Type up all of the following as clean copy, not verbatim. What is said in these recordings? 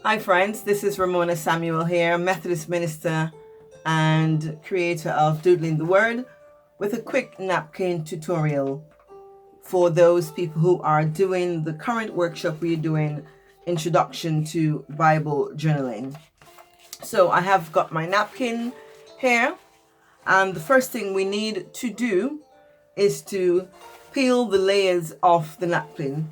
Hi friends, this is Ramona Samuel here, Methodist minister and creator of Doodling the Word, with a quick napkin tutorial for those people who are doing the current workshop we're doing, Introduction to Bible Journaling. So I have got my napkin here, and the first thing we need to do is to peel the layers off the napkin.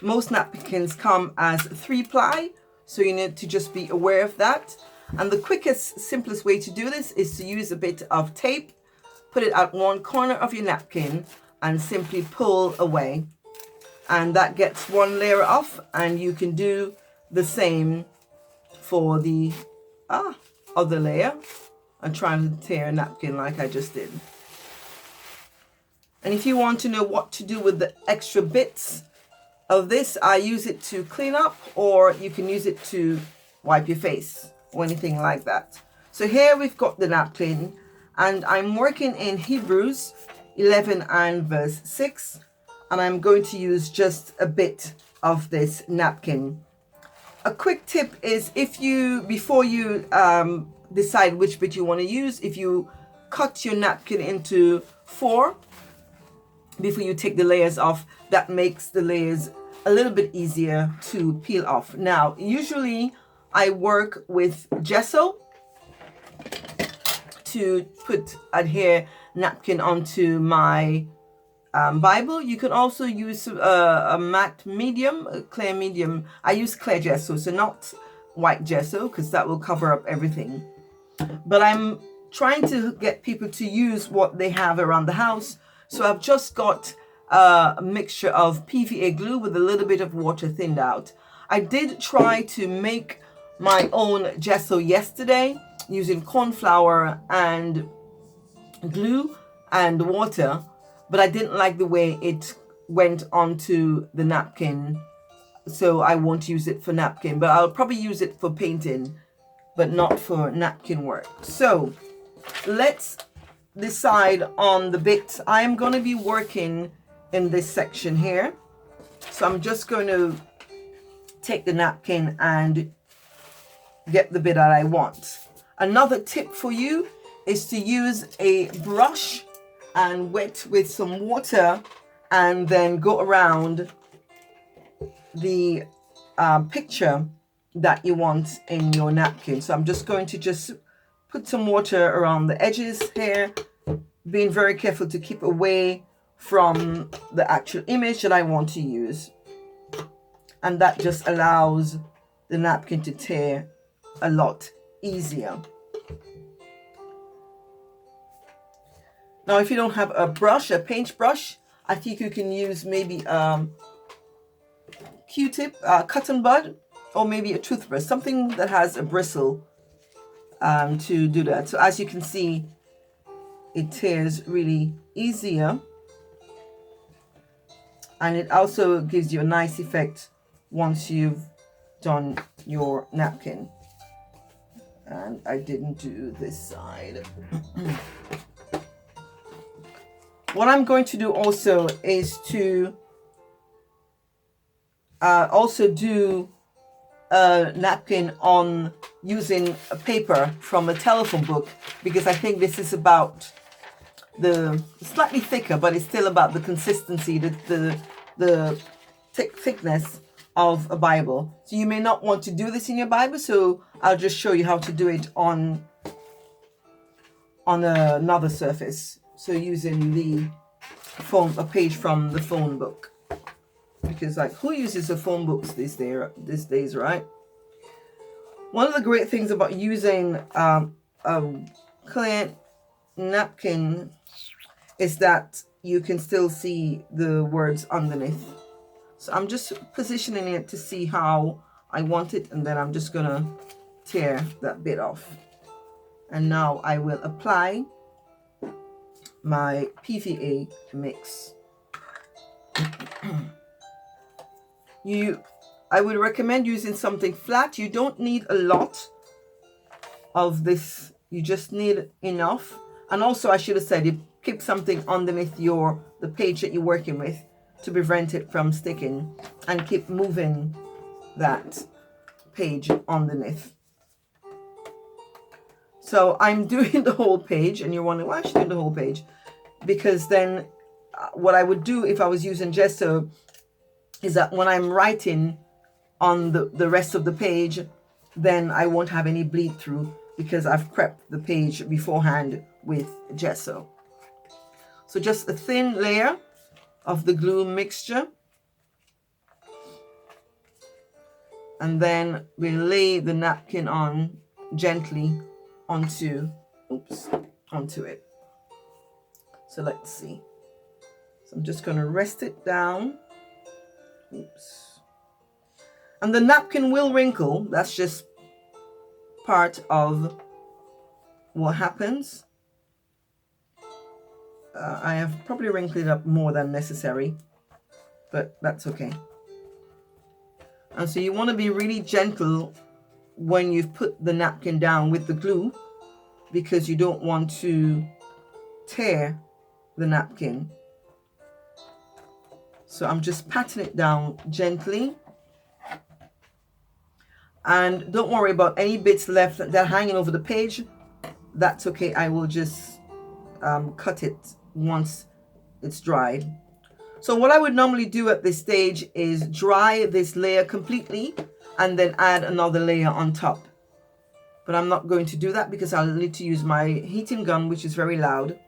Most napkins come as 3-ply, so you need to just be aware of that. And the quickest, simplest way to do this is to use a bit of tape, put it at one corner of your napkin and simply pull away. And that gets one layer off, and you can do the same for the other layer. I'm trying to tear a napkin like I just did. And if you want to know what to do with the extra bits of this, I use it to clean up, or you can use it to wipe your face or anything like that. So here we've got the napkin, and I'm working in Hebrews 11 and verse 6, and I'm going to use just a bit of this napkin. A quick tip is, before you decide which bit you want to use, if you cut your napkin into 4 before you take the layers off, that makes the layers a little bit easier to peel off. Now, usually I work with gesso to adhere napkin onto my Bible. You can also use a matte medium, a clear medium. I use clear gesso, so not white gesso, because that will cover up everything. But I'm trying to get people to use what they have around the house. So I've just got a mixture of PVA glue with a little bit of water thinned out. I did try to make my own gesso yesterday using corn flour and glue and water, but I didn't like the way it went onto the napkin, so I won't use it for napkin, but I'll probably use it for painting, but not for napkin work. So let's decide on the bits. I am going to be working in this section here, so I'm just going to take the napkin and get the bit that I want. Another tip for you is to use a brush and wet with some water, and then go around the picture that you want in your napkin. So I'm just going to put some water around the edges here, being very careful to keep away from the actual image that I want to use. And that just allows the napkin to tear a lot easier. Now, if you don't have a brush, a paintbrush, I think you can use maybe Q-tip, cotton bud, or maybe a toothbrush, something that has a bristle to do that. So as you can see, it tears really easier, and it also gives you a nice effect once you've done your napkin. And I didn't do this side. What I'm going to do also is to also do a napkin on using a paper from a telephone book, because I think this is about the slightly thicker, but it's still about the consistency, the thickness of a Bible. So you may not want to do this in your Bible, so I'll just show you how to do it on another surface. So using a page from the phone book, because like, who uses the phone books these days, right? One of the great things about using a clear napkin is that you can still see the words underneath. So I'm just positioning it to see how I want it, and then I'm just gonna tear that bit off. And now I will apply my PVA mix. I would recommend using something flat. You don't need a lot of this, you just need enough. And also, I should have said, you keep something underneath the page that you're working with to prevent it from sticking, and keep moving that page underneath. So I'm doing the whole page, and you're wondering why I'm doing the whole page, because then what I would do if I was using gesso is that when I'm writing on the rest of the page, then I won't have any bleed through because I've prepped the page beforehand with gesso. So just a thin layer of the glue mixture, and then we lay the napkin on gently onto it. So let's see. So I'm just going to rest it down. Oops. And the napkin will wrinkle. That's just part of what happens. I have probably wrinkled it up more than necessary, but that's okay. And so you want to be really gentle when you've put the napkin down with the glue, because you don't want to tear the napkin. So I'm just patting it down gently. And don't worry about any bits left that are hanging over the page. That's okay. I will just cut it once it's dried. So what I would normally do at this stage is dry this layer completely and then add another layer on top. But I'm not going to do that because I'll need to use my heating gun, which is very loud.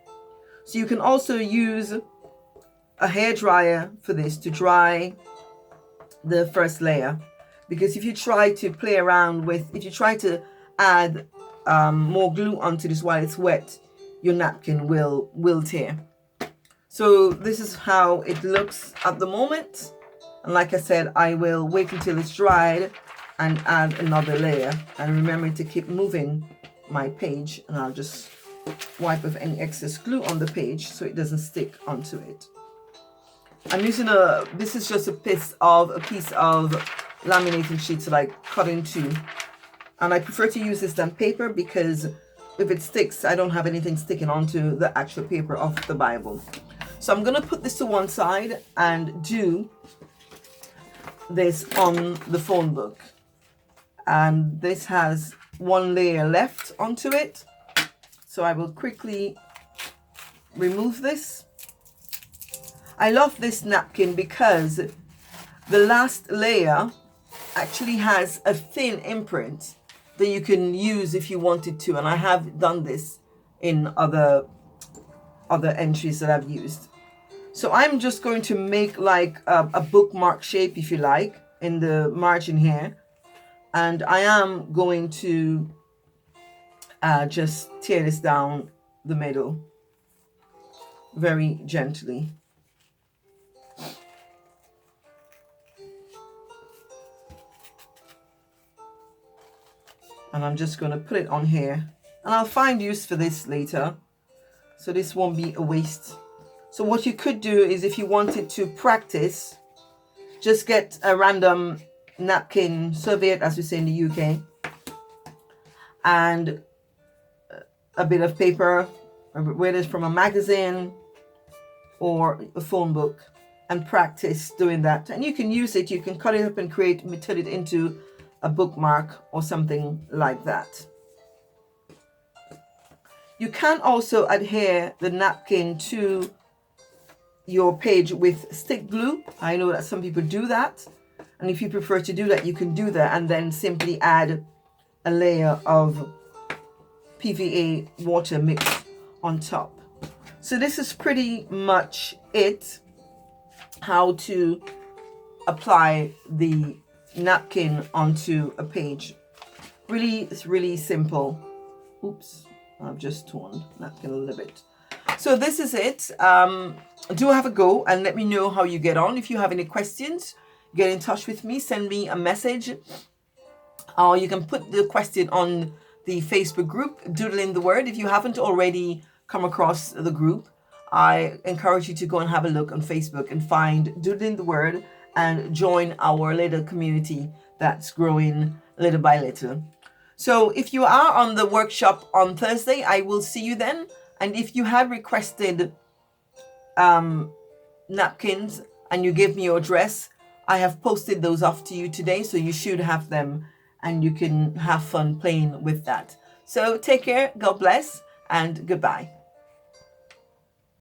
So you can also use a hairdryer for this to dry the first layer. Because if you try to play around with, if you try to add more glue onto this while it's wet, your napkin will tear. So this is how it looks at the moment. And like I said, I will wait until it's dried and add another layer. And remember to keep moving my page, and I'll just wipe off any excess glue on the page so it doesn't stick onto it. I'm using this is just a piece of laminating sheets that I cut in two. And I prefer to use this than paper because if it sticks, I don't have anything sticking onto the actual paper of the Bible. So I'm going to put this to one side and do this on the phone book. And this has one layer left onto it. So I will quickly remove this. I love this napkin because the last layer actually has a thin imprint that you can use if you wanted to. And I have done this in other entries that I've used. So I'm just going to make like a bookmark shape, if you like, in the margin here. And I am going to just tear this down the middle very gently. And I'm just going to put it on here. And I'll find use for this later, so this won't be a waste. So what you could do is, if you wanted to practice, just get a random napkin, serviette as we say in the UK, and a bit of paper, whether it's from a magazine or a phone book, and practice doing that. And you can use it, you can cut it up and turn it into a bookmark or something like that. You can also adhere the napkin to your page with stick glue. I know that some people do that, and if you prefer to do that, you can do that and then simply add a layer of PVA water mix on top. So this is pretty much it, how to apply the napkin onto a page. It's really simple. Oops, I've just torn napkin a little bit. So this is it. Do have a go and let me know how you get on. If you have any questions, get in touch with me, send me a message, or you can put the question on the Facebook group, Doodling the Word. If you haven't already come across the group, I encourage you to go and have a look on Facebook and find Doodling the Word and join our little community that's growing little by little. So if you are on the workshop on Thursday, I will see you then. And if you have requested napkins and you give me your address, I have posted those off to you today, so you should have them and you can have fun playing with that. So take care, God bless, and goodbye.